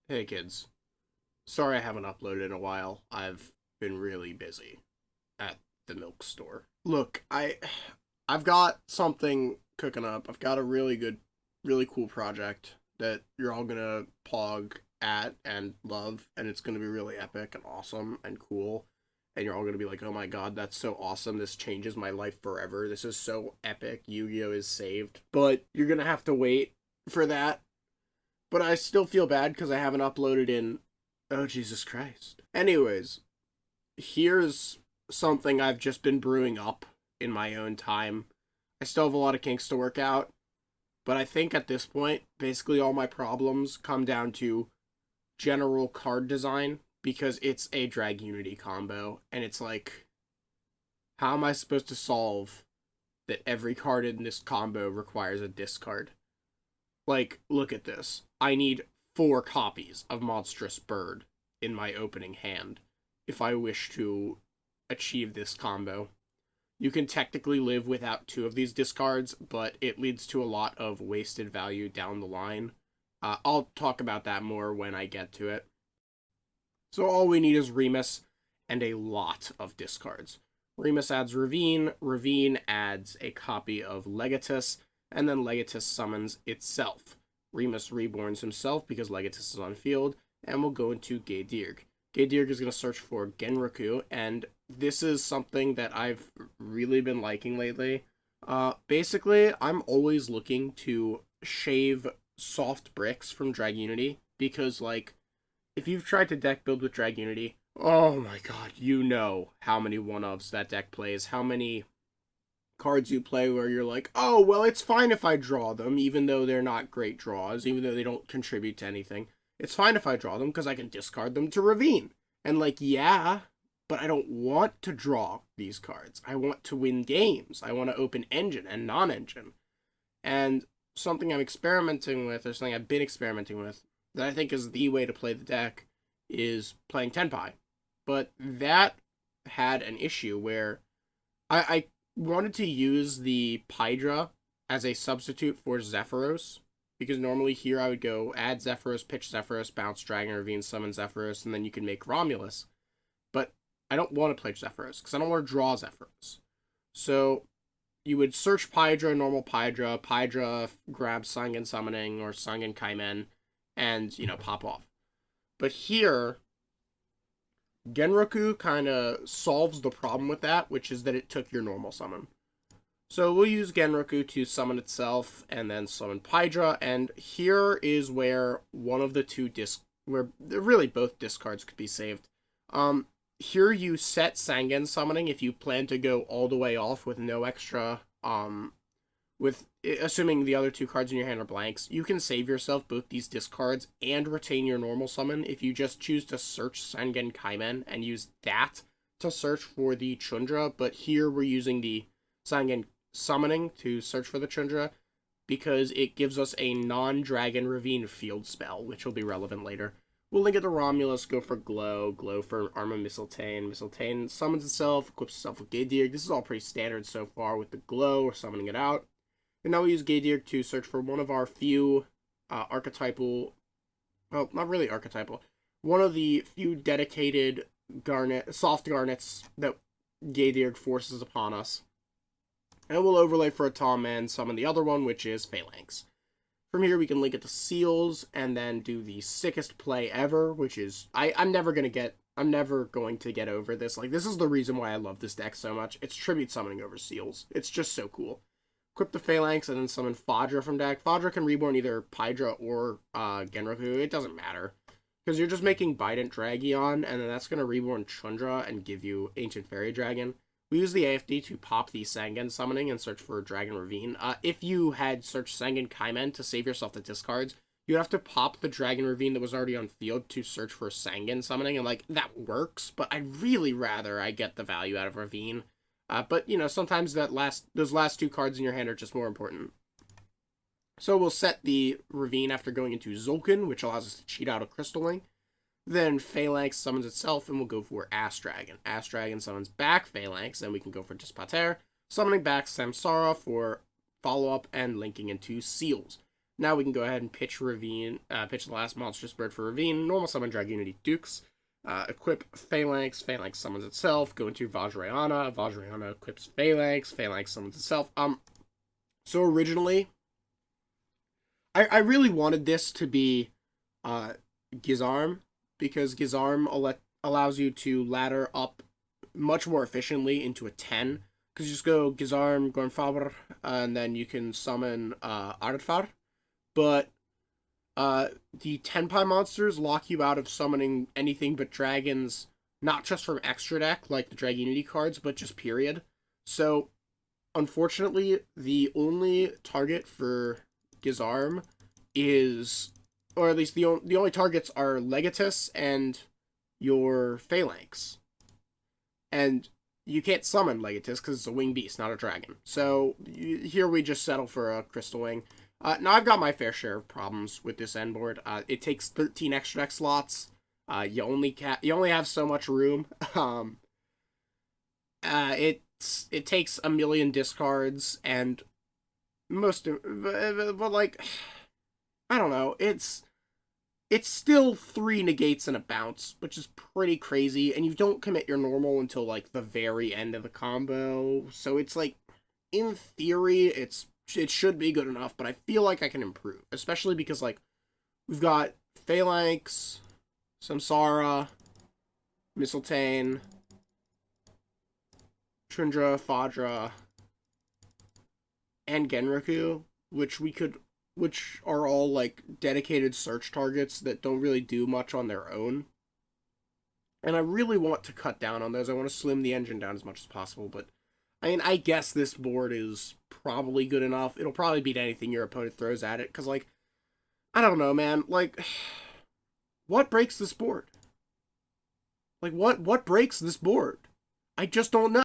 Hey kids, sorry I haven't uploaded in a while. I've been really busy at the milk store. Look, I've got something cooking up. I've got a really good, really cool project that you're all gonna pog at and love, and it's gonna be really epic and awesome and cool. And you're all gonna be like, "Oh my god, that's so awesome! This changes my life forever. This is so epic. Yu-Gi-Oh is saved." But you're gonna have to wait for that. But I still feel bad because I haven't uploaded in. Oh, Jesus Christ. Anyways, here's something I've just been brewing up in my own time. I still have a lot of kinks to work out, but I think at this point, basically all my problems come down to general card design because it's a dragunity combo, and it's like, how am I supposed to solve that every card in this combo requires a discard? Like, look at this. I need 4 copies of Monstrous Bird in my opening hand if I wish to achieve this combo. You can technically live without 2 of these discards, but it leads to a lot of wasted value down the line. I'll talk about that more when I get to it. So all we need is Remus and a lot of discards. Remus adds Ravine, Ravine adds a copy of Legatus, and then Legatus summons itself. Remus reborns himself because Legatus is on field, and we'll go into Gaydirg. Gaydirg is going to search for Genroku, and this is something that I've really been liking lately. Basically, I'm always looking to shave soft bricks from Dragunity, because, like, if you've tried to deck build with Dragunity, oh my god, you know how many one-ofs that deck plays, how many cards you play where you're like, oh, well, it's fine if I draw them, even though they're not great draws, even though they don't contribute to anything. It's fine if I draw them because I can discard them to Ravine. And, like, yeah, but I don't want to draw these cards. I want to win games. I want to open engine and non-engine. And something I'm experimenting with, or something I've been experimenting with, that I think is the way to play the deck, is playing Tenpai. But that had an issue where I wanted to use the Pydra as a substitute for Zephyros, because normally here I would go add Zephyros, pitch Zephyros, bounce Dragon Ravine, summon Zephyros, and then you can make Romulus. But I don't want to play Zephyros, because I don't want to draw Zephyros. So you would search Pydra, normal Pydra, Pydra grabs Sangen Summoning or Sangen Kaimen, and, pop off. But here, Genroku kind of solves the problem with that, which is that it took your normal summon. So we'll use Genroku to summon itself and then summon Pydra, and here is where one of the two where really both discards could be saved. Here you set Sangen summoning if you plan to go all the way off with no extra, with assuming the other 2 cards in your hand are blanks, you can save yourself both these discards and retain your normal summon if you just choose to search Sangen Kaimen and use that to search for the Chundra. But here we're using the Sangen summoning to search for the Chundra because it gives us a non-Dragon Ravine field spell, which will be relevant later. We'll link it to Romulus, go for Glow, Glow for Arma Mistletoe. Mistletoe summons itself, equips itself with Gaydirg. This is all pretty standard so far with the Glow, we're summoning it out. And now we use Gaydirg to search for one of our few archetypal, well, not really archetypal, one of the few dedicated soft garnets that Gaydirg forces upon us. And we'll overlay for a Tom and summon the other one, which is Phalanx. From here, we can link it to Seals, and then do the sickest play ever, which is, I'm never going to get over this. Like, this is the reason why I love this deck so much. It's Tribute Summoning over Seals. It's just so cool. Equip the Phalanx, and then summon Fadra from deck. Fadra can reborn either Pydra or Genroku. It doesn't matter, because you're just making Bident Dragion, and then that's going to reborn Chundra and give you Ancient Fairy Dragon. We use the AFD to pop the Sangen summoning and search for Dragon Ravine. If you had searched Sangen Kaimen to save yourself the discards, you'd have to pop the Dragon Ravine that was already on field to search for Sangen summoning, and, like, that works, but I'd really rather I get the value out of Ravine. But, sometimes those last 2 cards in your hand are just more important. So we'll set the Ravine after going into Zulkin, which allows us to cheat out a Crystal Link. Then Phalanx summons itself, and we'll go for Ass Dragon. Ass Dragon summons back Phalanx, and we can go for Dispater, summoning back Samsara for follow-up and linking into Seals. Now we can go ahead and pitch Ravine, pitch the last monstrous bird for Ravine, normal summon Dragunity Dukes, equip Phalanx, Phalanx summons itself, go into Vajrayana, Vajrayana equips Phalanx, Phalanx summons itself. So originally, I really wanted this to be Gizarm, because Gizarm allows you to ladder up much more efficiently into a 10, because you just go Gizarm, Gornfaber, and then you can summon Ardfar. But the Tenpai monsters lock you out of summoning anything but dragons, not just from extra deck, like the Dragunity cards, but just period. So, unfortunately, the only target for Gizarm is, or at least the only targets are Legatus and your Phalanx. And you can't summon Legatus because it's a winged beast, not a dragon. So here we just settle for a Crystal Wing. Now I've got my fair share of problems with this end board. It takes 13 extra deck slots. You only have so much room. It takes a million discards, and but like, I don't know. It's still 3 negates and a bounce, which is pretty crazy, and you don't commit your normal until like the very end of the combo. So it's like, in theory, it should be good enough, but I feel like I can improve, especially because like we've got Phalanx, Samsara, Mistletoe, Trundra, Fadra, and Genraku, which are all like dedicated search targets that don't really do much on their own. And I really want to cut down on those. I want to slim the engine down as much as possible, but I mean, I guess this board is probably good enough. It'll probably beat anything your opponent throws at it, because, like, I don't know, man. Like, what breaks this board? Like, what breaks this board? I just don't know.